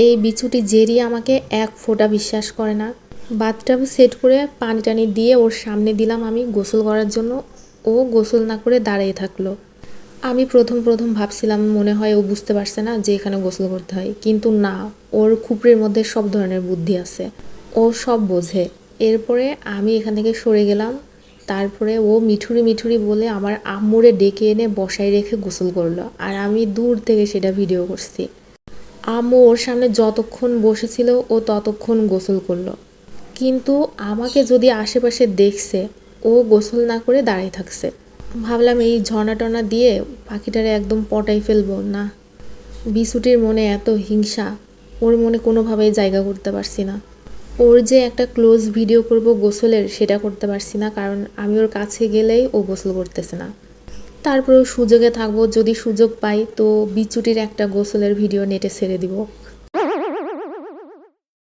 এই বিছুটি জেরি আমাকে এক ফোঁটা বিশ্বাস করে না। বাথটাবে সেট করে পানি টানি দিয়ে ওর সামনে দিলাম আমি গোসল করার জন্য। ও গোসল না করে দাঁড়িয়ে থাকলো। আমি প্রথম ভাবছিলাম মনে হয় ও বুঝতে পারছে না যে এখানে গোসল করতে হয়, কিন্তু না, ওর খুপড়ির মধ্যে সব ধরনের বুদ্ধি আছে, ও সব বোঝে। এরপরে আমি এখান থেকে সরে গেলাম। তারপরে ও মিঠুরি মিঠুরি বলে আমার আম্মুরে ডেকে এনে বসায় রেখে গোসল করলো, আর আমি দূর থেকে সেটা ভিডিও করছি। আম্মু ওর সামনে যতক্ষণ বসেছিল ও ততক্ষণ গোসল করলো, কিন্তু আমাকে যদি আশেপাশে দেখছে, ও গোসল না করে দাঁড়িয়ে থাকছে। ভাবলাম এই ঝর্ণা টর্না দিয়ে পাখিটারে একদম পটাই ফেলবো না। বিছুটির মনে এত হিংসা, ওর মনে কোনোভাবেই জায়গা করতে পারছি না। ওর যে একটা ক্লোজ ভিডিও করব গোসলের, সেটা করতে পারছি না, কারণ আমি ওর কাছে গেলেই ও গোসল করতেছে না। তারপরেও সুযোগে থাকবো, যদি সুযোগ পাই তো বিছুটির একটা গোসলের ভিডিও নেটে ছেড়ে দিব।